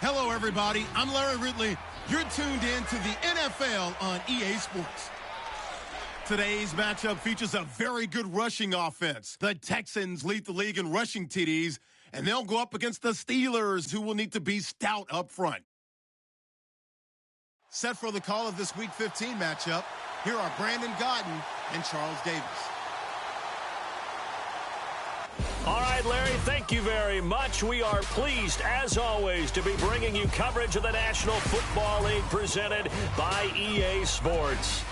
Hello, everybody. I'm Larry Ridley. You're tuned in to the NFL on EA Sports. Today's matchup features a very good rushing offense. The Texans lead the league in rushing TDs, and they'll go up against the Steelers, who will need to be stout up front. Set for the call of this Week 15 matchup, here are Brandon Gaudin and Charles Davis. All right, Larry, thank you very much. We are pleased, as always, to be bringing you coverage of the National Football League presented by EA Sports.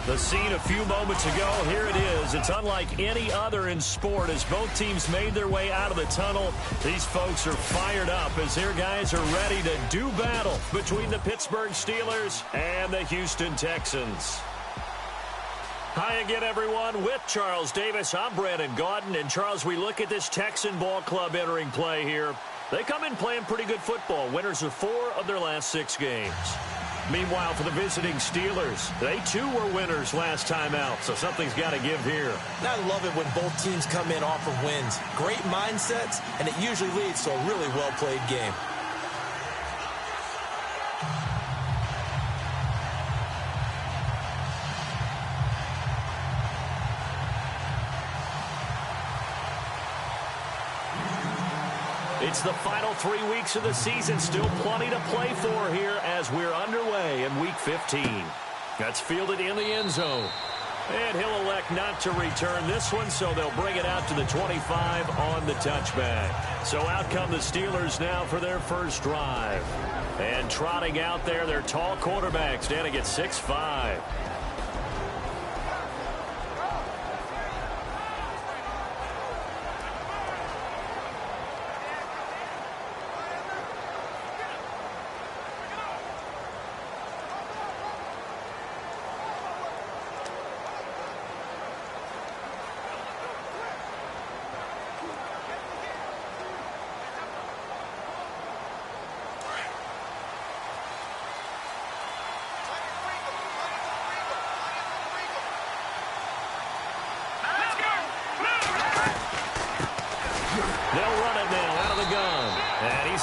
The scene a few moments ago, here it is. It's unlike any other in sport as both teams made their way out of the tunnel. These folks are fired up as their guys are ready to do battle between the Pittsburgh Steelers and the Houston Texans. Hi again, everyone. With Charles Davis, I'm Brandon Gaudin. And, Charles, we look at this Texan ball club entering play here. They come in playing pretty good football. Winners of 4 of their last 6 games. Meanwhile, for the visiting Steelers, they, too, were winners last time out, so something's got to give here. I love it when both teams come in off of wins. Great mindsets, and it usually leads to a really well-played game. It's the final 3 weeks of the season. Still plenty to play for here as we're underway in Week 15. That's fielded in the end zone. And he'll elect not to return this one, so they'll bring it out to the 25 on the touchback. So out come the Steelers now for their first drive. And trotting out there, their tall quarterback standing at 6'5".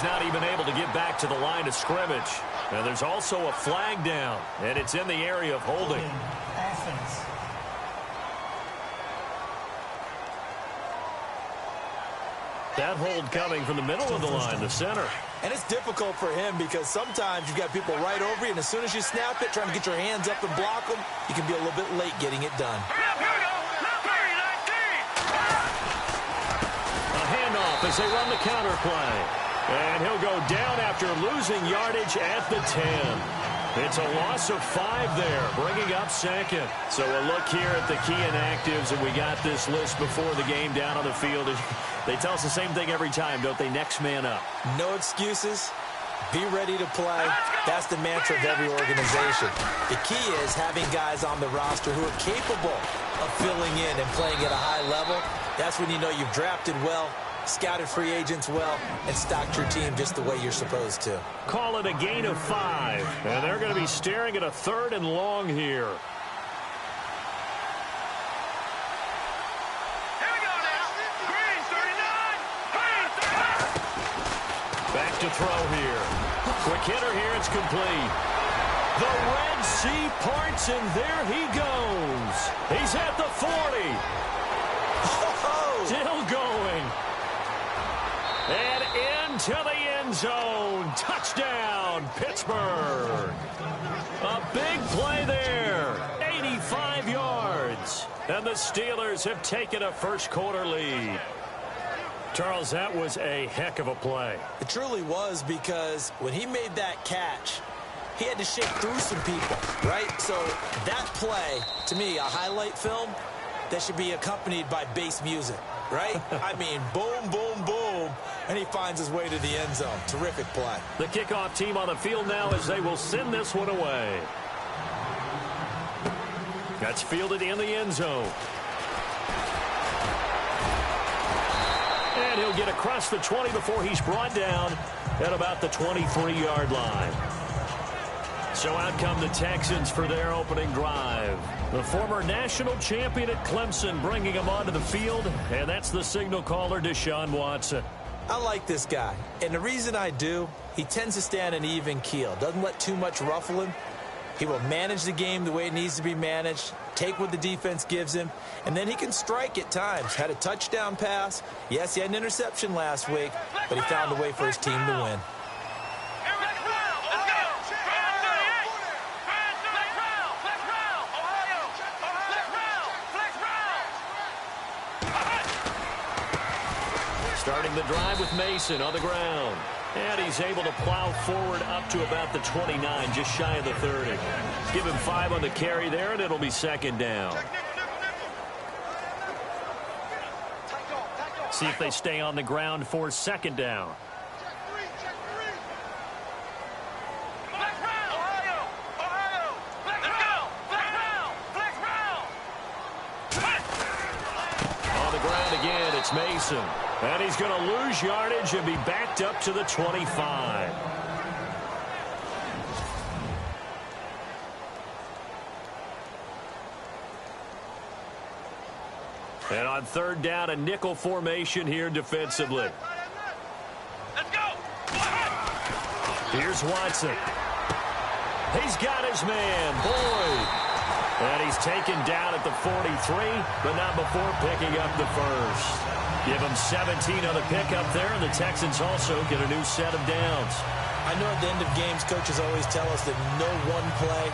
Not even able to get back to the line of scrimmage. And there's also a flag down, and it's in the area of holding. Offense. That hold coming from the middle of the line, the center. And it's difficult for him because sometimes you've got people right over you, and as soon as you snap it, trying to get your hands up and block them, you can be a little bit late getting it done. A handoff as they run the counter play. And he'll go down after losing yardage at the 10. It's a loss of 5 there, bringing up second. So a look here at the key inactives, and we got this list before the game down on the field. They tell us the same thing every time, don't they? Next man up. No excuses. Be ready to play. That's the mantra of every organization. The key is having guys on the roster who are capable of filling in and playing at a high level. That's when you know you've drafted well, scouted free agents well, and stocked your team just the way you're supposed to. Call it a gain of 5, and they're going to be staring at a 3rd and long here. Here we go now. Green 39. Back to throw here. Quick hitter here, it's complete. The Red Sea parts, and there he goes. He's at the 40. Still going. And into the end zone. Touchdown, Pittsburgh. A big play there. 85 yards. And the Steelers have taken a first-quarter lead. Charles, that was a heck of a play. It truly was, because when he made that catch, he had to shake through some people, right? So that play, to me, a highlight film that should be accompanied by bass music, right? I mean, boom, boom, boom, and he finds his way to the end zone. Terrific play. The kickoff team on the field now as they will send this one away. That's fielded in the end zone. And he'll get across the 20 before he's brought down at about the 23-yard line. So out come the Texans for their opening drive. The former national champion at Clemson bringing him onto the field, and that's the signal caller, Deshaun Watson. I like this guy, and the reason I do, he tends to stay on an even keel, doesn't let too much ruffle him. He will manage the game the way it needs to be managed, take what the defense gives him, and then he can strike at times. Had a touchdown pass. Yes, he had an interception last week, but he found a way for his team to win. Starting the drive with Mason on the ground. And he's able to plow forward up to about the 29, just shy of the 30. Give him 5 on the carry there, and it'll be second down. See if they stay on the ground for second down. On the ground again, it's Mason. And he's going to lose yardage and be backed up to the 25. And on third down, a nickel formation here defensively. Let's go. Here's Watson. He's got his man, Boyd. And he's taken down at the 43, but not before picking up the first. Give him 17 on the pickup there, and the Texans also get a new set of downs. I know at the end of games, coaches always tell us that no one play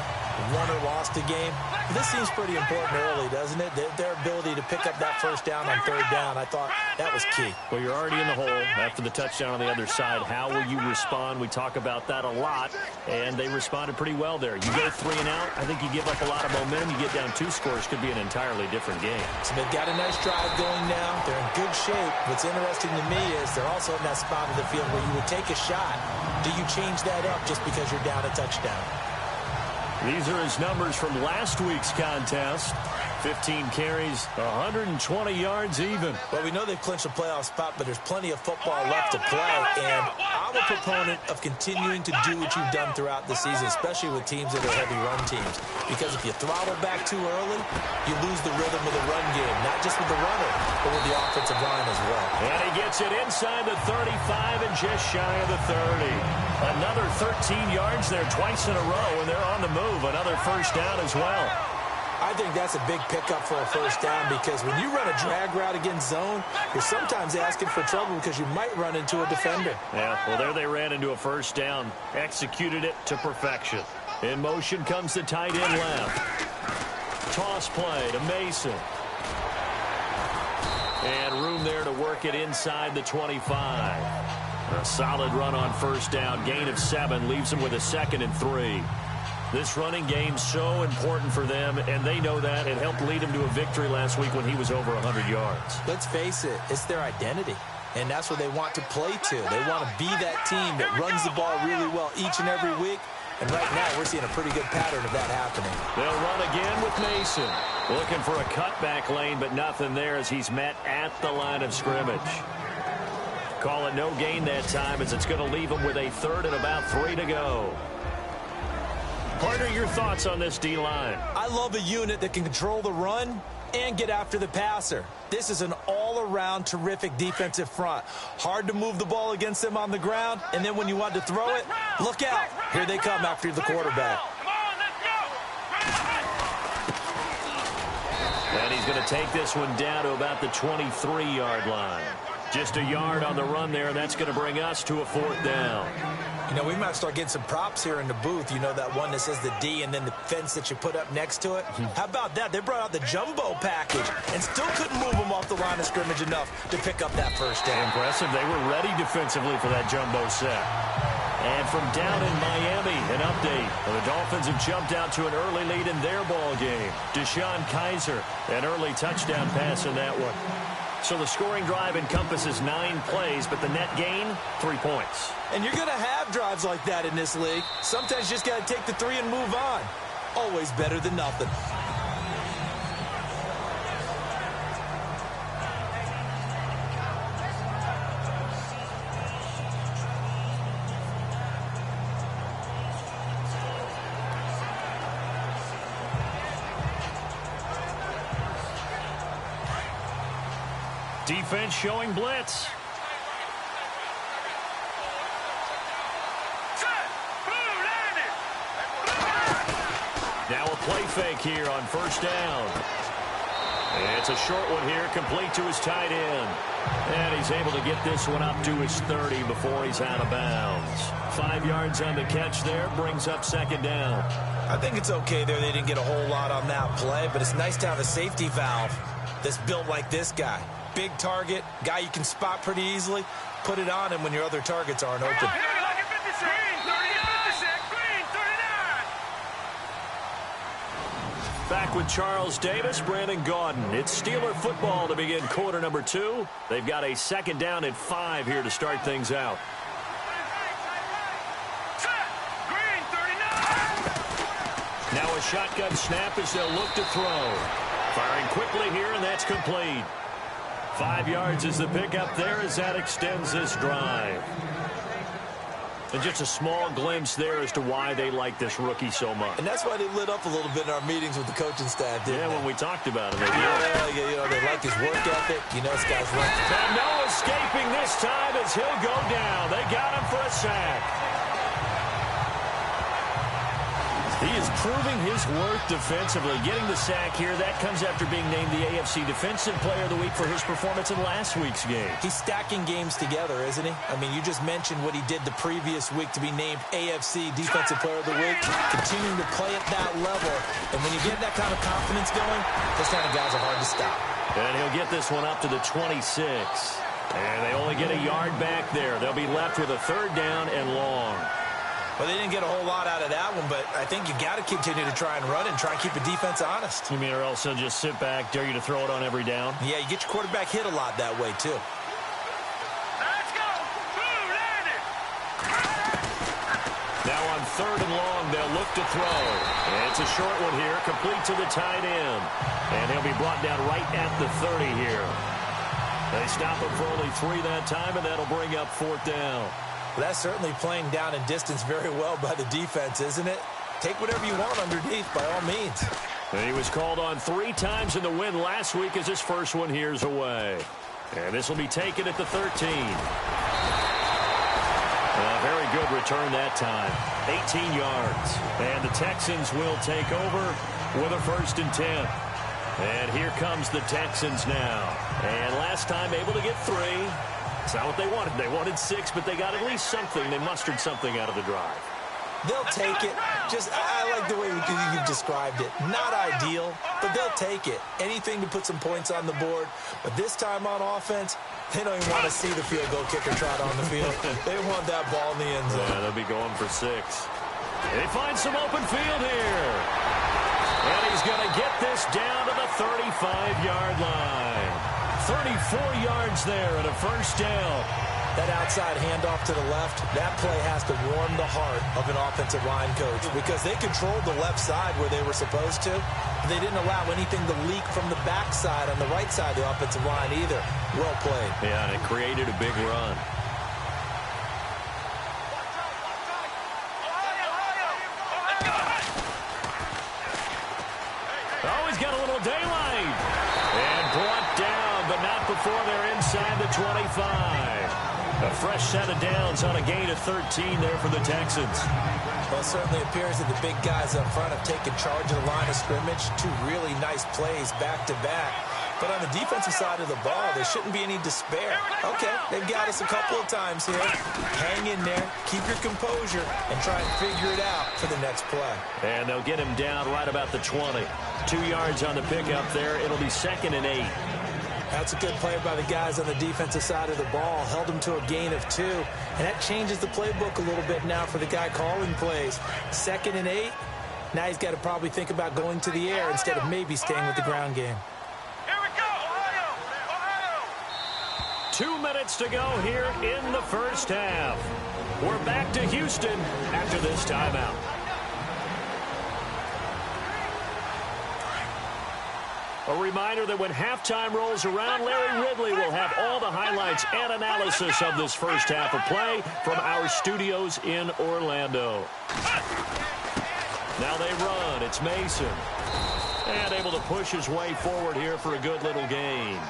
won or lost a game. But this seems pretty important early, doesn't it? Their ability to pick up that first down on third down, I thought that was key. Well, you're already in the hole after the touchdown on the other side. How will you respond? We talk about that a lot, and they responded pretty well there. You go 3 and out, I think you give up a lot of momentum. You get down 2 scores, could be an entirely different game. So they've got a nice drive going now. They're in good shape. What's interesting to me is they're also in that spot of the field where you would take a shot. Do you change that up just because you're down a touchdown? These are his numbers from last week's contest. 15 carries, 120 yards even. Well, we know they've clinched a playoff spot, but there's plenty of football left to play, and I'm a proponent of continuing to do what you've done throughout the season, especially with teams that are heavy run teams, because if you throttle back too early, you lose the rhythm of the run game, not just with the runner, but with the offensive line as well. And he gets it inside the 35 and just shy of the 30. Another 13 yards there twice in a row, and they're on the move. Another first down as well. I think that's a big pickup for a first down, because when you run a drag route against zone, you're sometimes asking for trouble because you might run into a defender. Yeah, well, there they ran into a first down. Executed it to perfection. In motion comes the tight end left. Toss play to Mason. And room there to work it inside the 25. A solid run on first down. Gain of 7 leaves him with a 2nd and 3. This running game so important for them, and they know that. It helped lead him to a victory last week when he was over 100 yards. Let's face it, it's their identity, and that's what they want to play to. They want to be that team that runs the ball really well each and every week, and right now we're seeing a pretty good pattern of that happening. They'll run again with Mason. Looking for a cutback lane, but nothing there as he's met at the line of scrimmage. Call it no gain that time as it's going to leave him with a 3rd and about 3 to go. Partner, your thoughts on this D-line? I love a unit that can control the run and get after the passer. This is an all-around terrific defensive front. Hard to move the ball against them on the ground, and then when you want to throw it, look out. Here they come after the quarterback. And he's going to take this one down to about the 23-yard line. Just a yard on the run there, and that's going to bring us to a 4th down. You know, we might start getting some props here in the booth. You know, that one that says the D and then the fence that you put up next to it? How about that? They brought out the jumbo package and still couldn't move them off the line of scrimmage enough to pick up that first down. Impressive. They were ready defensively for that jumbo set. And from down in Miami, an update. The Dolphins have jumped out to an early lead in their ball game. Deshaun Kaiser, an early touchdown pass in that one. So the scoring drive encompasses 9 plays, but the net gain, 3 points. And you're going to have drives like that in this league. Sometimes you just got to take the 3 and move on. Always better than nothing. Defense showing blitz. Play fake here on first down. It's a short one here, complete to his tight end. And he's able to get this one up to his 30 before he's out of bounds. 5 yards on the catch there, brings up second down. I think it's okay there. They didn't get a whole lot on that play, but it's nice to have a safety valve that's built like this guy. Big target, guy you can spot pretty easily. Put it on him when your other targets aren't open. Back with Charles Davis, Brandon Gaudin. It's Steeler football to begin quarter number 2. They've got a second down and 5 here to start things out. Now a shotgun snap as they'll look to throw. Firing quickly here, and that's complete. 5 yards is the pickup there as that extends this drive. And just a small glimpse there as to why they like this rookie so much. And that's why they lit up a little bit in our meetings with the coaching staff, didn't they? When we talked about him. They they like his work ethic. You know, this guy's running. And no escaping this time as he'll go down. They got him for a sack. He is proving his worth defensively, getting the sack here. That comes after being named the AFC Defensive Player of the Week for his performance in last week's game. He's stacking games together, isn't he? I mean, you just mentioned what he did the previous week to be named AFC Defensive Player of the Week, continuing to play at that level. And when you get that kind of confidence going, those kind of guys are hard to stop. And he'll get this one up to the 26. And they only get a yard back there. They'll be left with a third down and long. Well, they didn't get a whole lot out of that one, but I think you got to continue to try and run and try and keep the defense honest. You mean or else they'll just sit back, dare you to throw it on every down? Yeah, you get your quarterback hit a lot that way, too. Let's go! Blue landed! Now on third and long, they'll look to throw. And it's a short one here, complete to the tight end. And he'll be brought down right at the 30 here. They stop him for only 3 that time, and that'll bring up fourth down. Well, that's certainly playing down in distance very well by the defense, isn't it? Take whatever you want underneath, by all means. And he was called on 3 times in the win last week as his first one here's away. And this will be taken at the 13. A very good return that time. 18 yards. And the Texans will take over with a 1st and 10. And here comes the Texans now. And last time able to get 3. It's not what they wanted. They wanted 6, but they got at least something. They mustered something out of the drive. They'll take it. I like the way you described it. Not ideal, but they'll take it. Anything to put some points on the board. But this time on offense, they don't even want to see the field goal kicker trot on the field. They want that ball in the end zone. Yeah, they'll be going for 6. They find some open field here. And he's going to get this down to the 35-yard line. 34 yards there and a 1st down. That outside handoff to the left, that play has to warm the heart of an offensive line coach because they controlled the left side where they were supposed to. They didn't allow anything to leak from the backside on the right side of the offensive line either. Well played. Yeah, and it created a big run. Oh, he's got a little daylight. And brought down, but not before they're inside the 25. A fresh set of downs on a gain of 13 there for the Texans. Well, it certainly appears that the big guys up front have taken charge of the line of scrimmage. 2 really nice plays back-to-back. But on the defensive side of the ball, there shouldn't be any despair. Okay, they've got us a couple of times here. Hang in there, keep your composure, and try and figure it out for the next play. And they'll get him down right about the 20. 2 yards on the pickup there. It'll be 2nd and 8. That's a good play by the guys on the defensive side of the ball. Held them to a gain of 2. And that changes the playbook a little bit now for the guy calling plays. 2nd and 8. Now he's got to probably think about going to the air instead of maybe staying with the ground game. Here we go, Ohio! Ohio! 2 minutes to go here in the first half. We're back to Houston after this timeout. A reminder that when halftime rolls around, Larry Ridley will have all the highlights and analysis of this first half of play from our studios in Orlando. Now they run. It's Mason. And able to push his way forward here for a good little gain.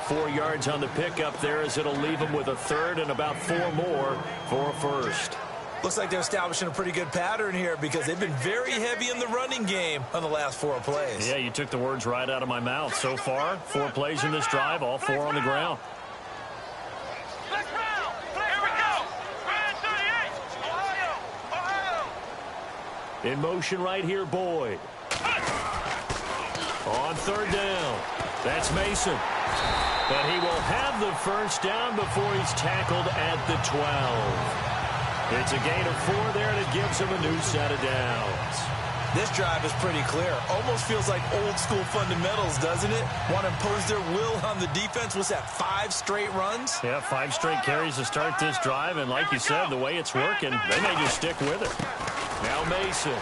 4 yards on the pickup there as it'll leave him with a 3rd and about 4 more for a 1st. Looks like they're establishing a pretty good pattern here because they've been very heavy in the running game on the last 4 plays. Yeah, you took the words right out of my mouth. So far, 4 plays in this drive, all 4 on the ground. Let's round. Here we go. Brand 38. Ohio. In motion right here, Boyd. On 3rd down. That's Mason. But he will have the first down before he's tackled at the 12. It's a gain of 4 there, and it gives him a new set of downs. This drive is pretty clear. Almost feels like old-school fundamentals, doesn't it? Want to impose their will on the defense. What's that, 5 straight runs? Yeah, 5 straight carries to start this drive, and like you said, the way it's working, they may just stick with it. Now Mason.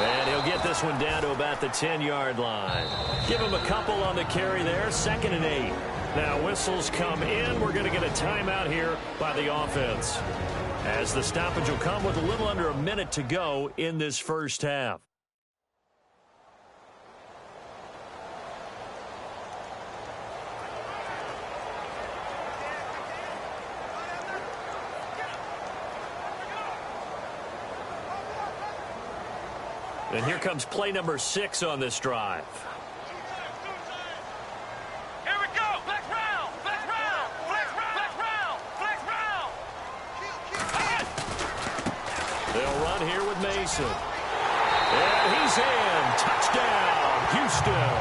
And he'll get this one down to about the 10-yard line. Give him a couple on the carry there, 2nd and 8. Now whistles come in. We're going to get a timeout here by the offense, as the stoppage will come with a little under a minute to go in this first half. And here comes play number 6 on this drive. Here we go. Flex round. Flex round. Flex round. Flex round. Flex round. They'll run here with Mason. And he's in. Touchdown, Houston.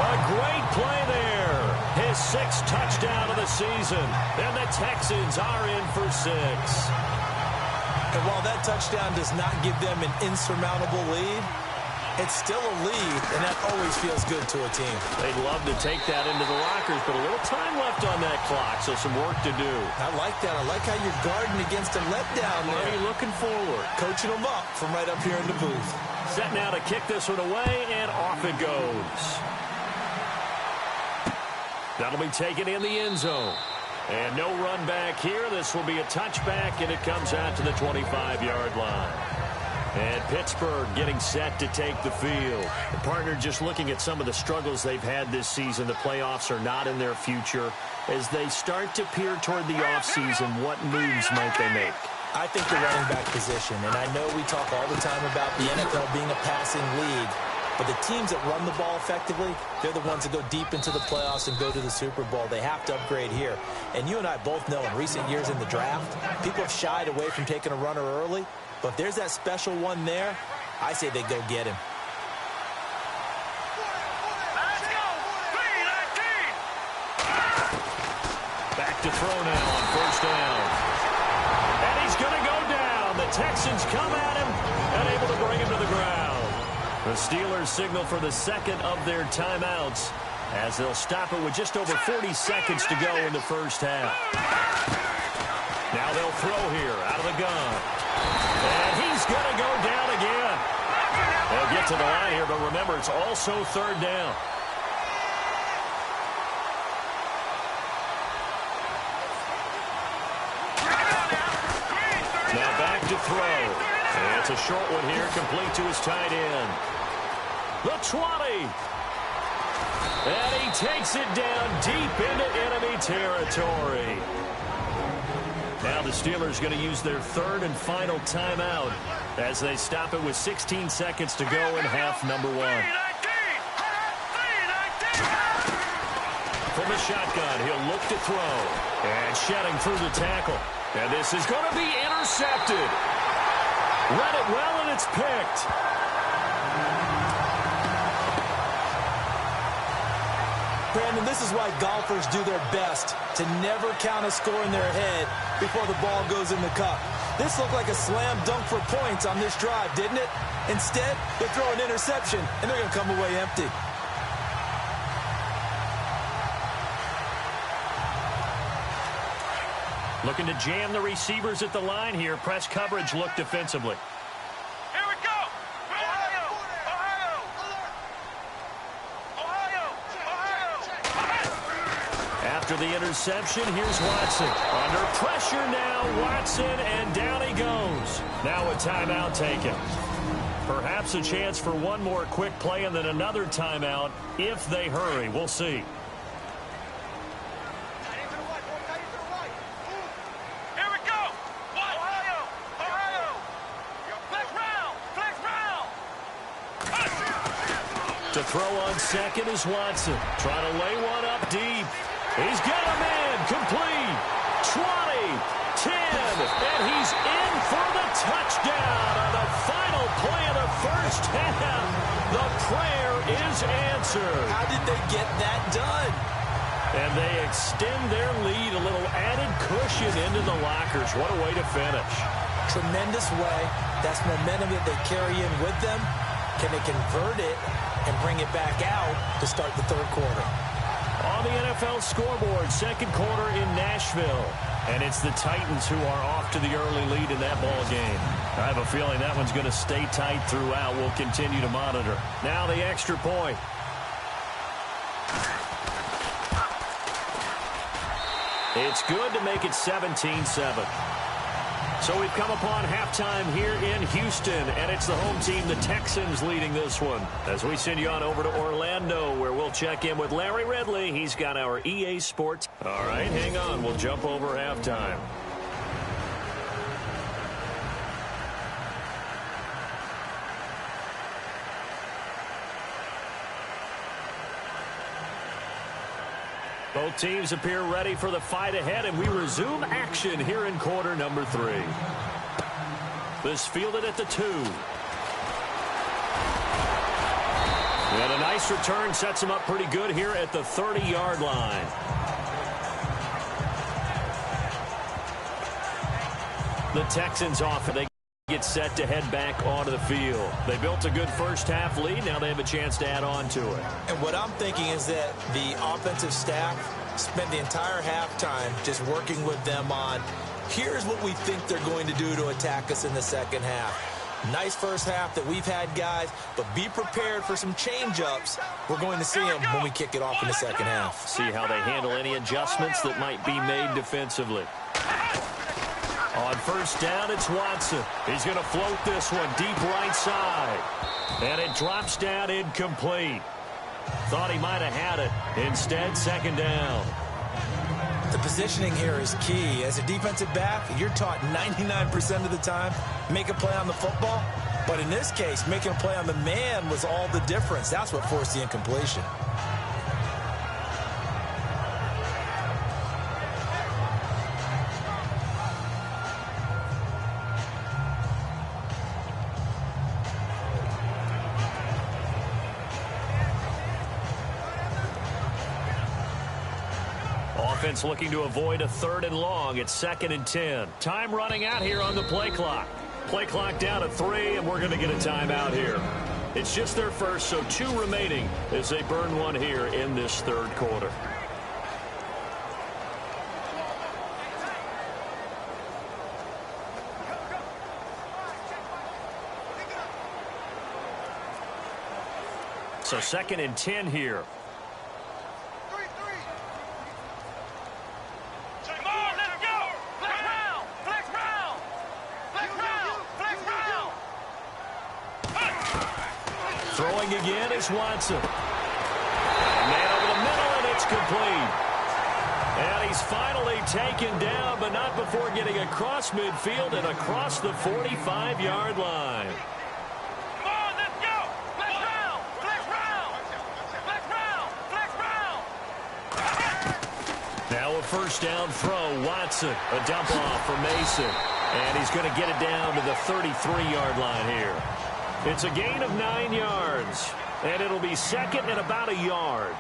A great play there. His 6th touchdown of the season. And the Texans are in for 6. And while that touchdown does not give them an insurmountable lead, it's still a lead, and that always feels good to a team. They'd love to take that into the lockers, but a little time left on that clock, so some work to do. I like that. I like how you're guarding against a letdown there. Are you looking forward? Coaching them up from right up here in the booth. Set now to kick this one away, and off it goes. That'll be taken in the end zone. And no run back here. This will be a touchback, and it comes out to the 25-yard line. And Pittsburgh getting set to take the field. The partner just looking at some of the struggles they've had this season. The playoffs are not in their future. As they start to peer toward the offseason, what moves might they make? I think the running back position, and I know we talk all the time about the NFL being a passing league, but the teams that run the ball effectively, they're the ones that go deep into the playoffs and go to the Super Bowl. They have to upgrade here. And you and I both know in recent years in the draft, people have shied away from taking a runner early. But if there's that special one there, I say they go get him. Let's go. 3-19. Back to throw now on 1st down. And he's going to go down. The Texans come at him and able to bring him to the ground. The Steelers signal for the 2nd of their timeouts as they'll stop it with just over 40 seconds to go in the first half. Now they'll throw here out of the gun. And he's going to go down again. They'll get to the line here, but remember, it's also 3rd down. Now back to throw. And it's a short one here, complete to his tight end. The 20. And he takes it down deep into enemy territory. Now the Steelers going to use their 3rd and final timeout as they stop it with 16 seconds to go in half number 1. From the shotgun, he'll look to throw. And shedding through the tackle. And this is going to be intercepted. Read it well, and it's picked. Brandon, this is why golfers do their best to never count a score in their head before the ball goes in the cup. This looked like a slam dunk for points on this drive, didn't it? Instead, they throw an interception, and they're going to come away empty. Looking to jam the receivers at the line here. Press coverage look defensively. Here we go. Ohio. After the interception, here's Watson. Under pressure now, Watson, and down he goes. Now a timeout taken. Perhaps a chance for one more quick play and then another timeout if they hurry. We'll see. Here we To throw on second is Watson. Trying to lay one up deep. He's got him in. Complete. 20, 10, and he's in for the touchdown on the final play of the first half. The prayer is answered. How did they get that done? And they extend their lead, a little added cushion into the lockers. What a way to finish. Tremendous way. That's momentum that they carry in with them. Can they convert it and bring it back out to start the third quarter? On the NFL scoreboard, second quarter in Nashville. And it's the Titans who are off to the early lead in that ball game. I have a feeling that one's going to stay tight throughout. We'll continue to monitor. Now the extra point. It's good to make it 17-7. So we've come upon halftime here in Houston, and it's the home team, the Texans, leading this one. As we send you on over to Orlando, where we'll check in with Larry Ridley. He's got our EA Sports. All right, hang on. We'll jump over halftime. Both teams appear ready for the fight ahead, and we resume action here in quarter number 3. This fielded at the 2. And a nice return sets him up pretty good here at the 30-yard line. The Texans off, and they get set to head back onto the field. They built a good first half lead. Now they have a chance to add on to it. And what I'm thinking is that the offensive staff spent the entire halftime just working with them on, here's what we think they're going to do to attack us in the second half. Nice first half that we've had, guys, but be prepared for some change-ups. We're going to see them when we kick it off in the second half. See how they handle any adjustments that might be made defensively. On first down, it's Watson. He's going to float this one deep right side. And it drops down incomplete. Thought he might have had it. Instead, second down. The positioning here is key. As a defensive back, you're taught 99% of the time, make a play on the football. But in this case, making a play on the man was all the difference. That's what forced the incompletion. Offense looking to avoid a 3rd and long. It's 2nd and 10. Time running out here on the play clock. Play clock down to 3, and we're going to get a timeout here. It's just their first, so 2 remaining as they burn one here in this third quarter. So 2nd and 10 here. Throwing again is Watson. Man over the middle, and it's complete. And he's finally taken down, but not before getting across midfield and across the 45-yard line. Come on, let's go. Flex round. Flex round. Flex round. Flex round. Now a first down throw. Watson, a dump off for Mason. And he's going to get it down to the 33-yard line here. It's a gain of 9 yards, and it'll be second and about a yard.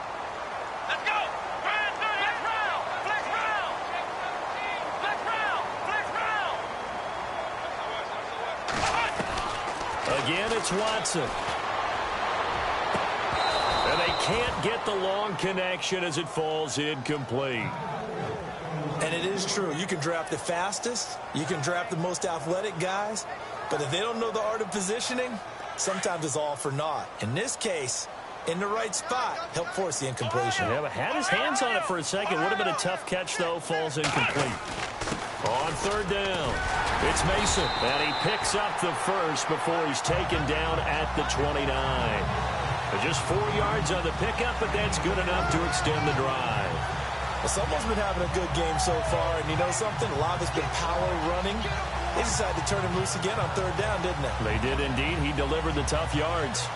Let's go. Flex round. Flex round. Flex round. Flex round. Again, it's Watson. And they can't get the long connection as it falls incomplete. And it is true. You can draft the fastest. You can draft the most athletic guys. But if they don't know the art of positioning, sometimes it's all for naught. In this case, in the right spot, helped force the incompletion. Yeah, but had his hands on it for a second. Would have been a tough catch, though. Falls incomplete. On third down, it's Mason. And he picks up the first before he's taken down at the 29. Just 4 yards on the pickup, but that's good enough to extend the drive. Well, someone's been having a good game so far, and you know something? A lot of it's been power running. They decided to turn him loose again on third down, didn't they? They did indeed. He delivered the tough yards.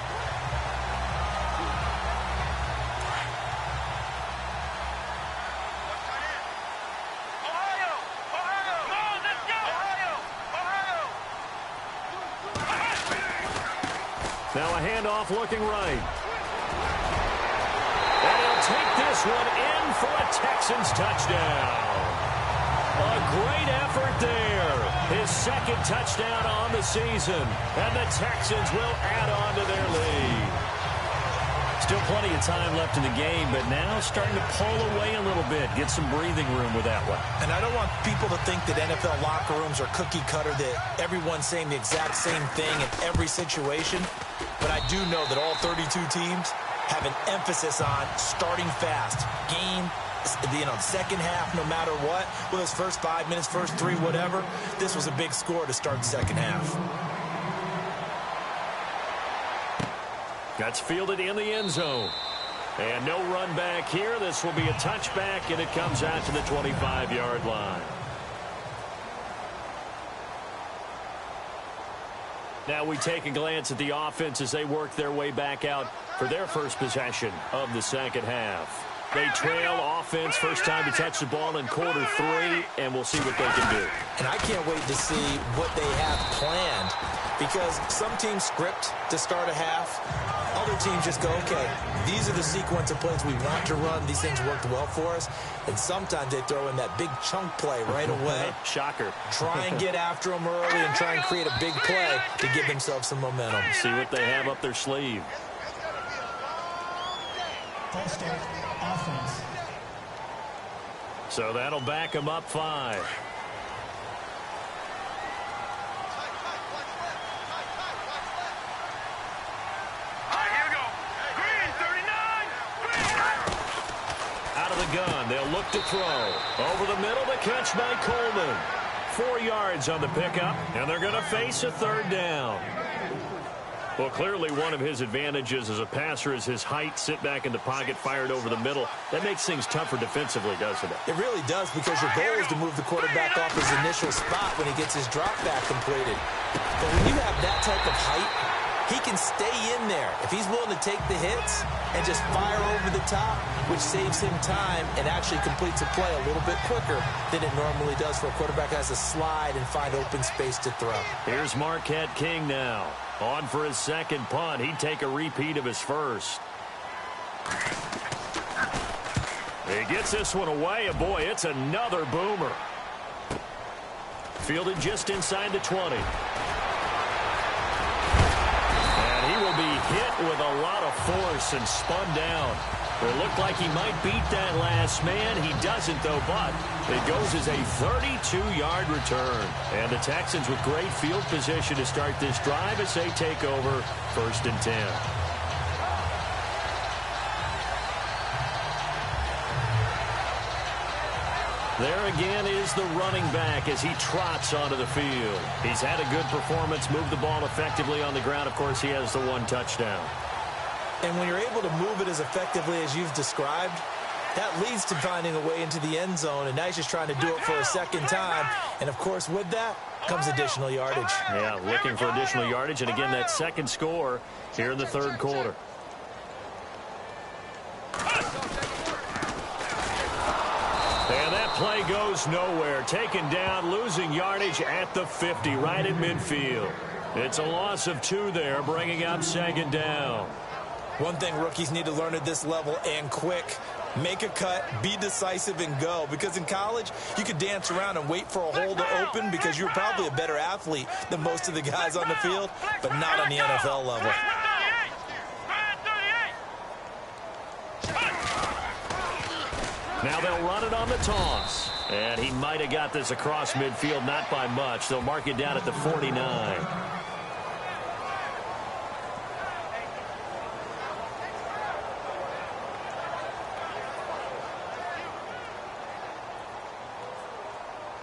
Now a handoff looking right. And he'll take this one in for a Texans touchdown. A great effort there. His second touchdown on the season. And the Texans will add on to their lead. Still plenty of time left in the game, but now starting to pull away a little bit. Get some breathing room with that one. And I don't want people to think that NFL locker rooms are cookie cutter, that everyone's saying the exact same thing in every situation. But I do know that all 32 teams have an emphasis on starting fast. Game, second half, no matter what. Whether it's first 5 minutes, first 3, whatever. This was a big score to start the second half. That's fielded in the end zone. And no run back here. This will be a touchback, and it comes out to the 25-yard line. Now we take a glance at the offense as they work their way back out for their first possession of the second half. They trail offense, first time to touch the ball in quarter 3, and we'll see what they can do. And I can't wait to see what they have planned, because some teams script to start a half. Other teams just go, okay, these are the sequence of plays we want to run. These things worked well for us. And sometimes they throw in that big chunk play right away. Shocker. Try and get after them early and try and create a big play to give themselves some momentum. See what they have up their sleeve. Offense. So that'll back them up 5. Here we go. Green, 39. Out of the gun, they'll look to throw. Over the middle, the catch by Coleman. 4 yards on the pickup, and they're going to face a third down. Well, clearly one of his advantages as a passer is his height. Sit back in the pocket, fired over the middle. That makes things tougher defensively, doesn't it? It really does, because your goal is to move the quarterback off his initial spot when he gets his drop back completed. But when you have that type of height, he can stay in there if he's willing to take the hits and just fire over the top, which saves him time and actually completes a play a little bit quicker than it normally does for a quarterback that has to slide and find open space to throw. Here's Marquette King now. On for his second punt. He'd take a repeat of his first. He gets this one away, and boy, it's another boomer. Fielded just inside the 20. And he will be hit with a lot of force and spun down. It looked like he might beat that last man. He doesn't, though, but it goes as a 32-yard return. And the Texans with great field position to start this drive as they take over 1st and 10. There again is the running back as he trots onto the field. He's had a good performance, moved the ball effectively on the ground. Of course, he has the 1 touchdown. And when you're able to move it as effectively as you've described, that leads to finding a way into the end zone, and now he's just trying to do it for a second time. And, of course, with that comes additional yardage. Yeah, looking for additional yardage, and again, that second score here in the third quarter. And that play goes nowhere. Taken down, losing yardage at the 50, right at midfield. It's a loss of 2 there, bringing up 2nd down. One thing rookies need to learn at this level, and quick, make a cut, be decisive, and go. Because in college, you could dance around and wait for a hole to open because you're probably a better athlete than most of the guys on the field, but not on the NFL level. Now they'll run it on the toss. And he might have got this across midfield, not by much. They'll mark it down at the 49.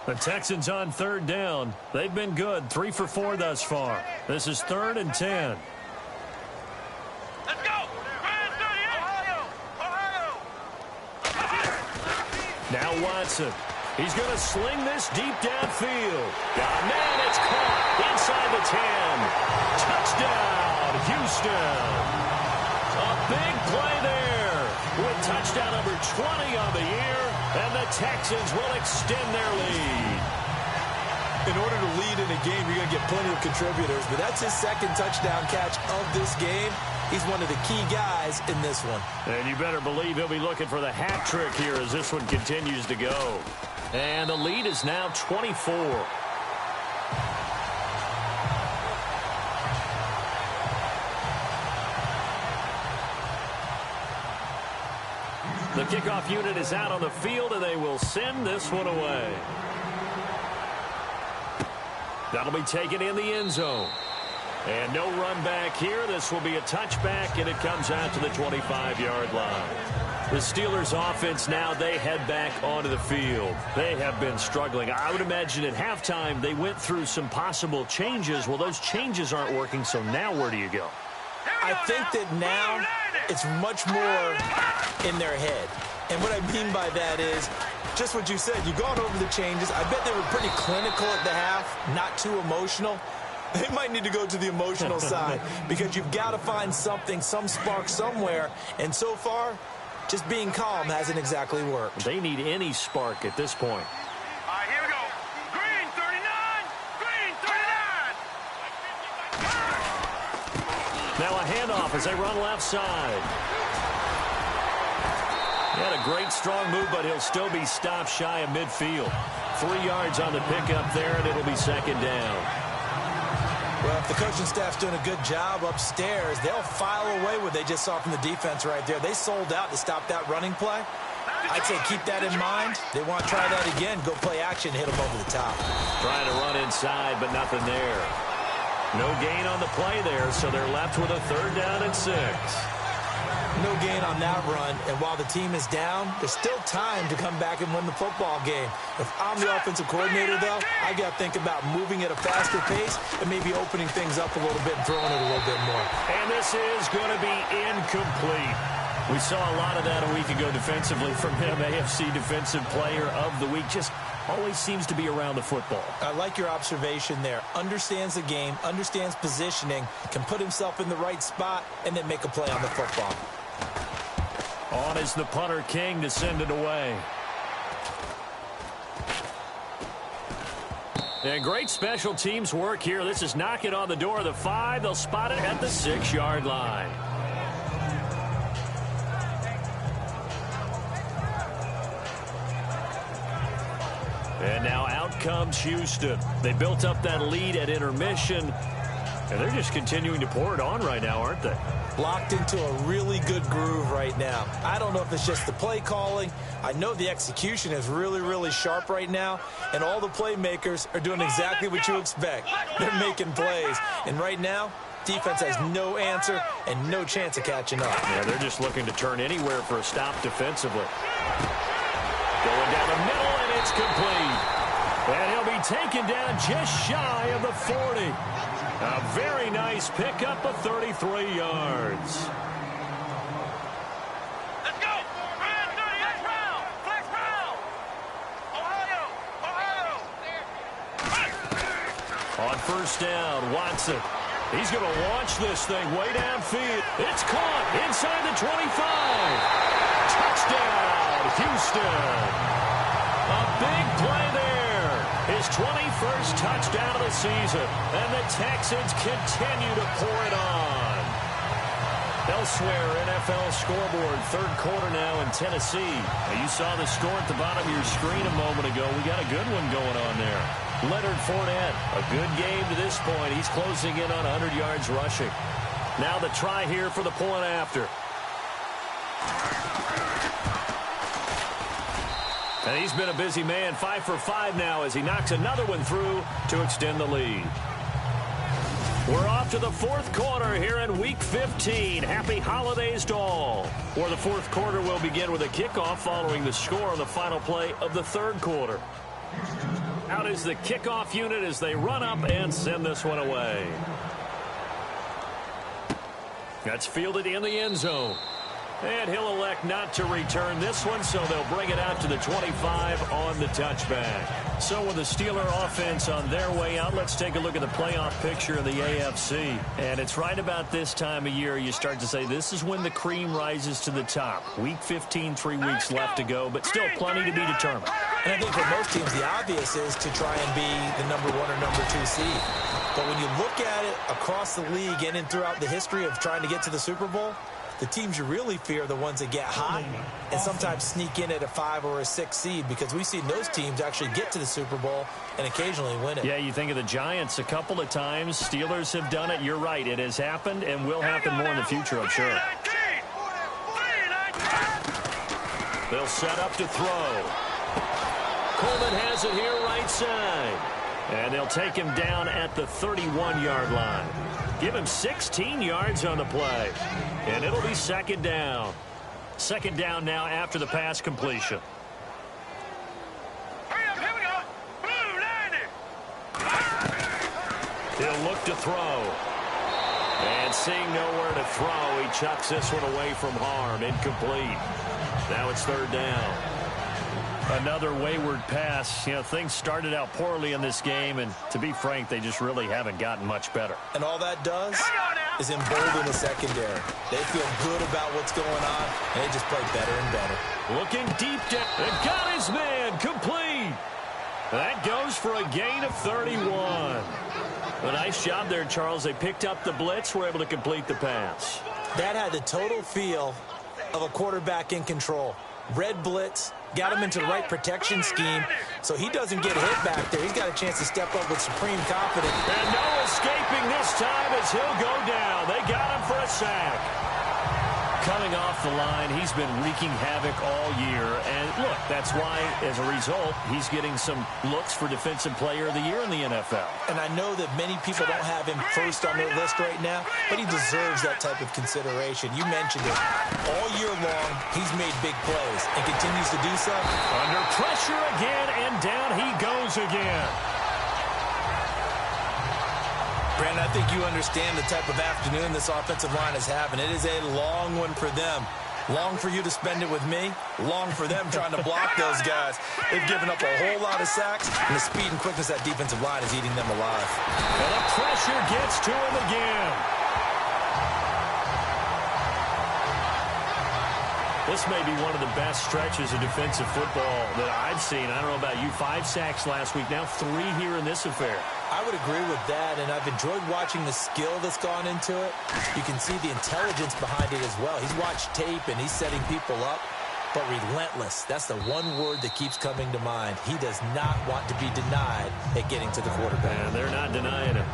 The Texans on 3rd down. They've been good. 3 for 4 thus far. This is 3rd and 10. Let's go. Ohio. Now Watson. He's going to sling this deep downfield. Oh, man, it's caught inside the 10. Touchdown, Houston. A big play there with touchdown number 20 on the year, and the Texans will extend their lead. In order to lead in a game, you're going to get plenty of contributors, but that's his second touchdown catch of this game. He's one of the key guys in this one. And you better believe he'll be looking for the hat trick here as this one continues to go. And the lead is now 24. The kickoff unit is out on the field, and they will send this one away. That'll be taken in the end zone. And no run back here. This will be a touchback, and it comes out to the 25-yard line. The Steelers' offense now, they head back onto the field. They have been struggling. I would imagine at halftime they went through some possible changes. Well, those changes aren't working, so now where do you go? I think that now it's much more in their head. And what I mean by that is just what you said. You've gone over the changes. I bet they were pretty clinical at the half, not too emotional. They might need to go to the emotional side because you've got to find something, some spark somewhere. And so far, just being calm hasn't exactly worked. They need any spark at this point. All right, here we go. Green 39. Green 39. Now a handoff as they run left side. He had a great strong move, but he'll still be stopped shy of midfield. 3 yards on the pickup there, and it'll be second down. Well, if the coaching staff's doing a good job upstairs, they'll file away what they just saw from the defense right there. They sold out to stop that running play. I'd say keep that in mind. They want to try that again. Go play action, hit them over the top. Trying to run inside, but nothing there. No gain on the play there, so they're left with a 3rd down and 6. No gain on that run, and while the team is down, there's still time to come back and win the football game. If I'm the offensive coordinator, though, I got to think about moving at a faster pace and maybe opening things up a little bit and throwing it a little bit more. And this is going to be incomplete. We saw a lot of that a week ago defensively from him. AFC Defensive Player of the Week. Just always seems to be around the football. I like your observation there. Understands the game, understands positioning, can put himself in the right spot, and then make a play on the football. On is the punter, King, to send it away. And great special teams work here. This is knocking on the door of the 5. They'll spot it at the 6-yard line. And now out comes Houston. They built up that lead at intermission, and they're just continuing to pour it on right now, aren't they? Locked into a really good groove right now. I don't know if it's just the play calling. I know the execution is really, really sharp right now, and all the playmakers are doing exactly what you expect. They're making plays, and right now, defense has no answer and no chance of catching up. Yeah, they're just looking to turn anywhere for a stop defensively. Going down the middle, and it's complete. And he'll be taken down just shy of the 40. A very nice pickup of 33 yards. Let's go. Flex round. Flex round. Ohio. On first down, Watson. He's going to launch this thing way downfield. It's caught inside the 25. Touchdown, Houston. A big play there. His 21st touchdown of the season. And the Texans continue to pour it on. Elsewhere, NFL scoreboard, 3rd quarter now in Tennessee. Now, you saw the score at the bottom of your screen a moment ago. We got a good one going on there. Leonard Fournette, a good game to this point. He's closing in on 100 yards rushing. Now the try here for the point after. And he's been a busy man, 5 for 5 now as he knocks another one through to extend the lead. We're off to the 4th quarter here in Week 15. Happy holidays to all. Or the 4th quarter will begin with a kickoff following the score on the final play of the 3rd quarter. Out is the kickoff unit as they run up and send this one away. That's fielded in the end zone. And he'll elect not to return this one, so they'll bring it out to the 25 on the touchback. So with the Steeler offense on their way out, let's take a look at the playoff picture of the AFC. And it's right about this time of year you start to say this is when the cream rises to the top. Week 15, 3 weeks left to go, but still plenty to be determined. And I think for most teams, the obvious is to try and be the number 1 or number 2 seed. But when you look at it across the league and throughout the history of trying to get to the Super Bowl, the teams you really fear are the ones that get hot and sometimes sneak in at a 5 or a 6 seed, because we've seen those teams actually get to the Super Bowl and occasionally win it. Yeah, you think of the Giants a couple of times. Steelers have done it. You're right. It has happened and will happen more in the future, I'm sure. They'll set up to throw. Coleman has it here right side. And they'll take him down at the 31-yard line. Give him 16 yards on the play. And it'll be second down. Second down now after the pass completion. Here we go. He'll look to throw. And seeing nowhere to throw, he chucks this one away from harm. Incomplete. Now it's third down. Another wayward pass. You know, things started out poorly in this game, and to be frank, they just really haven't gotten much better. And all that does is embolden the secondary. They feel good about what's going on, and they just play better and better. Looking deep down, and got his man, complete. That goes for a gain of 31. A nice job there, Charles. They picked up the blitz, were able to complete the pass. That had the total feel of a quarterback in control. Red blitz, got him into the right protection scheme, so he doesn't get hit back there. He's got a chance to step up with supreme confidence. And no escaping this time as he'll go down. They got him for a sack. Coming off the line, he's been wreaking havoc all year. And look, that's why, as a result, he's getting some looks for Defensive Player of the Year in the NFL. And I know that many people don't have him first on their list right now, but he deserves that type of consideration. You mentioned it. All year long, he's made big plays and continues to do so. Under pressure again, and down he goes again. Brandon, I think you understand the type of afternoon this offensive line is having. It is a long one for them. Long for you to spend it with me. Long for them trying to block those guys. They've given up a whole lot of sacks, and the speed and quickness of that defensive line is eating them alive. And the pressure gets to him again. This may be one of the best stretches of defensive football that I've seen. I don't know about you. 5 sacks last week, now 3 here in this affair. I would agree with that, and I've enjoyed watching the skill that's gone into it. You can see the intelligence behind it as well. He's watched tape, and he's setting people up, but relentless. That's the one word that keeps coming to mind. He does not want to be denied at getting to the quarterback. And they're not denying him.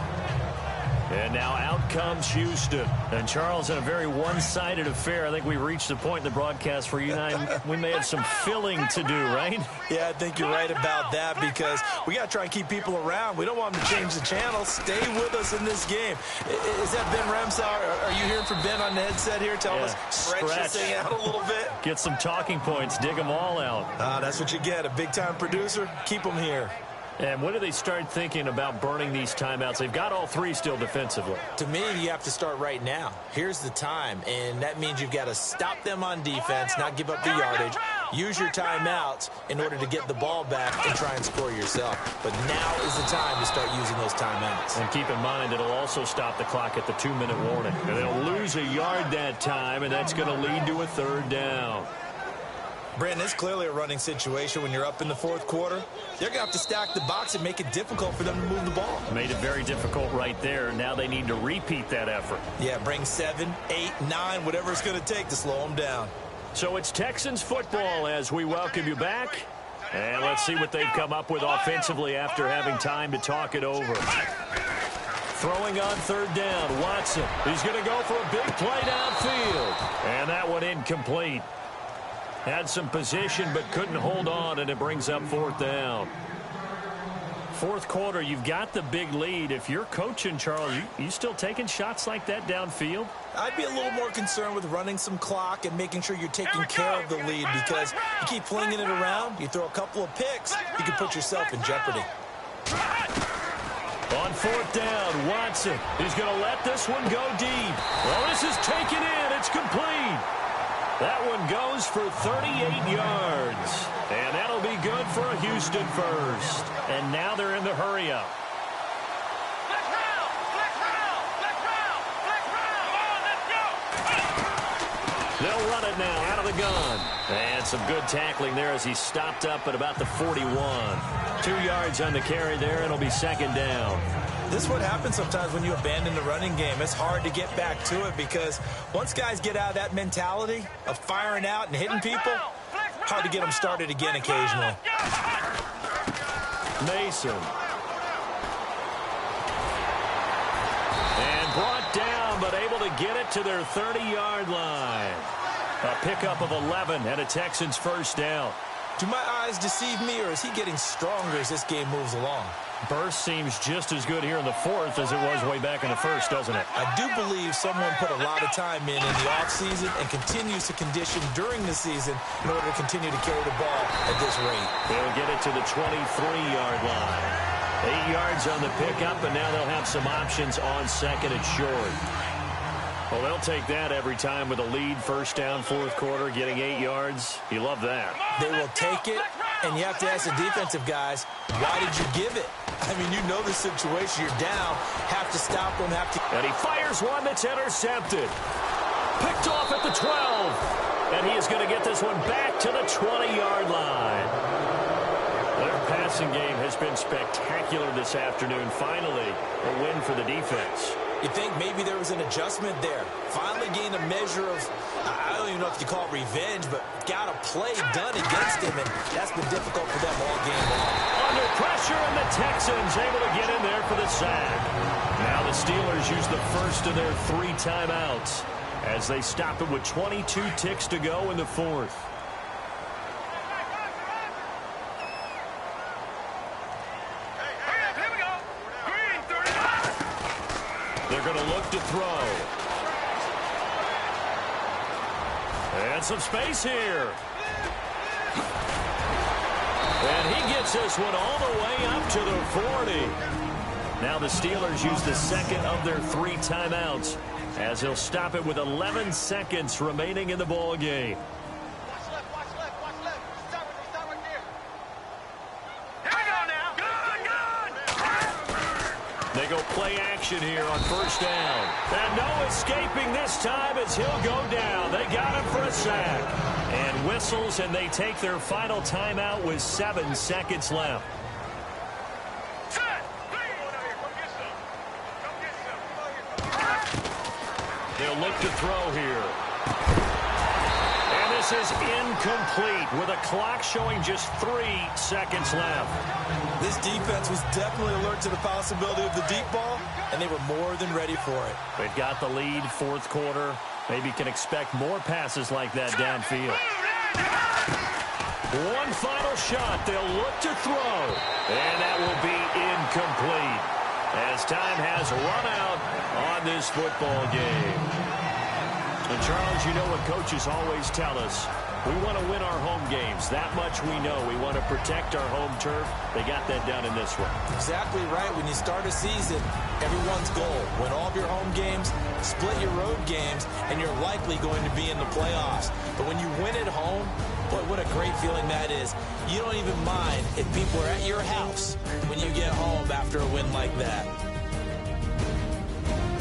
And now out comes Houston. And Charles, in a very one-sided affair, I think we reached the point in the broadcast where you and I, we may have some filling to do, right? Yeah, I think you're right about that, because we got to try and keep people around. We don't want them to change the channel. Stay with us in this game. Is that Ben Ramsau? Are you hearing from Ben on the headset here? Tell us, stretch this thing out a little bit. Get some talking points. Dig them all out. That's what you get. A big-time producer. Keep them here. And when do they start thinking about burning these timeouts? They've got all 3 still defensively. To me, you have to start right now. Here's the time, and that means you've got to stop them on defense, not give up the yardage, use your timeouts in order to get the ball back and try and score yourself. But now is the time to start using those timeouts. And keep in mind, it'll also stop the clock at the 2-minute warning. And they'll lose a yard that time, and that's going to lead to a third down. Brandon, it's clearly a running situation when you're up in the 4th quarter. They're going to have to stack the box and make it difficult for them to move the ball. Made it very difficult right there. Now they need to repeat that effort. Yeah, bring 7, 8, 9, whatever it's going to take to slow them down. So it's Texans football as we welcome you back. And let's see what they've come up with offensively after having time to talk it over. Throwing on third down, Watson. He's going to go for a big play downfield. And that one incomplete. Had some position but couldn't hold on, and it brings up 4th down. 4th quarter, you've got the big lead. If you're coaching, Charles, you still taking shots like that downfield? I'd be a little more concerned with running some clock and making sure you're taking care of the lead, because you keep flinging it around, you throw a couple of picks, you can put yourself in jeopardy. On 4th down, Watson. He's going to let this one go deep. Well, this is taken in. It's complete. That one goes for 38 yards. And that'll be good for a Houston first. And now they're in the hurry-up. Let's round! Let's round! Let's round! Let's round! Come on, let's go! They'll run it now out of the gun. And some good tackling there as he stopped up at about the 41. 2 yards on the carry there, and it'll be second down. This is what happens sometimes when you abandon the running game. It's hard to get back to it because once guys get out of that mentality of firing out and hitting people, hard to get them started again occasionally. Mason. And brought down, but able to get it to their 30-yard line. A pickup of 11 and a Texans first down. Do my eyes deceive me, or is he getting stronger as this game moves along? Burst seems just as good here in the fourth as it was way back in the first, doesn't it? I do believe someone put a lot of time in the offseason and continues to condition during the season in order to continue to carry the ball at this rate. They'll get it to the 23-yard line. 8 yards on the pickup, and now they'll have some options on second and short. Well, they'll take that every time with a lead, first down, fourth quarter, getting 8 yards. You love that. They will take it, and you have to ask the defensive guys, why did you give it? I mean, you know the situation. You're down, have to stop them, have to... And he fires one that's intercepted. Picked off at the 12. And he is going to get this one back to the 20-yard line. Their passing game has been spectacular this afternoon. Finally, a win for the defense. You think maybe there was an adjustment there. Finally gained a measure of, I don't even know if you call it revenge, but got a play done against him, and that's been difficult for them all game long. Under pressure, and the Texans able to get in there for the sack. Now the Steelers use the first of their 3 timeouts as they stop it with 22 ticks to go in the fourth. They're going to look to throw. And some space here. And he gets this one all the way up to the 40. Now the Steelers use the second of their 3 timeouts as they'll stop it with 11 seconds remaining in the ball game. They go play action here on first down. And no escaping this time as he'll go down. They got him for a sack. And whistles, and they take their final timeout with 7 seconds left. They'll look to throw here. And this is incomplete with a clock showing just 3 seconds left. This defense was definitely alert to the possibility of the deep ball, and they were more than ready for it. They've got the lead, fourth quarter. Maybe can expect more passes like that downfield. One final shot. They'll look to throw. And that will be incomplete as time has run out on this football game. And, Charles, you know what coaches always tell us. We want to win our home games. That much we know. We want to protect our home turf. They got that done in this one. Exactly right. When you start a season, everyone's goal, win all of your home games, split your road games, and you're likely going to be in the playoffs. But when you win at home, boy, what a great feeling that is. You don't even mind if people are at your house when you get home after a win like that.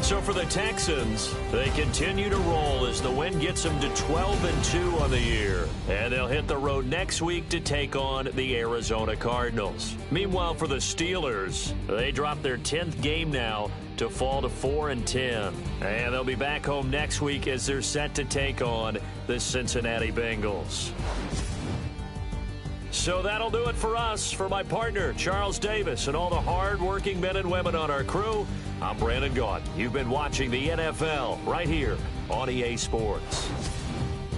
So for the Texans, they continue to roll as the win gets them to 12-2 on the year. And they'll hit the road next week to take on the Arizona Cardinals. Meanwhile, for the Steelers, they drop their 10th game now to fall to 4-10. And they'll be back home next week as they're set to take on the Cincinnati Bengals. So that'll do it for us. For my partner, Charles Davis, and all the hard-working men and women on our crew, I'm Brandon Gaudin. You've been watching the NFL right here on EA Sports.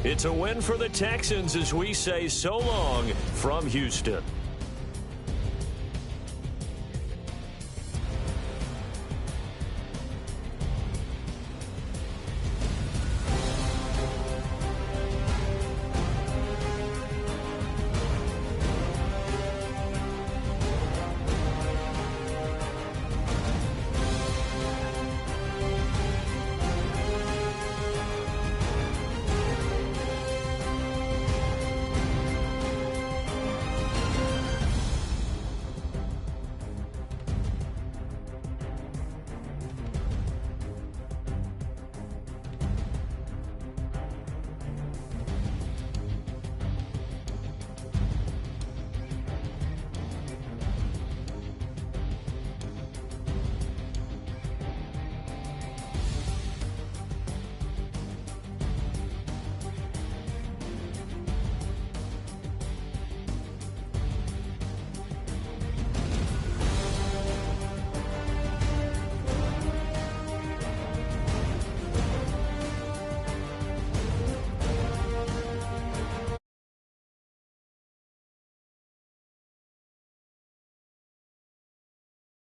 It's a win for the Texans as we say so long from Houston.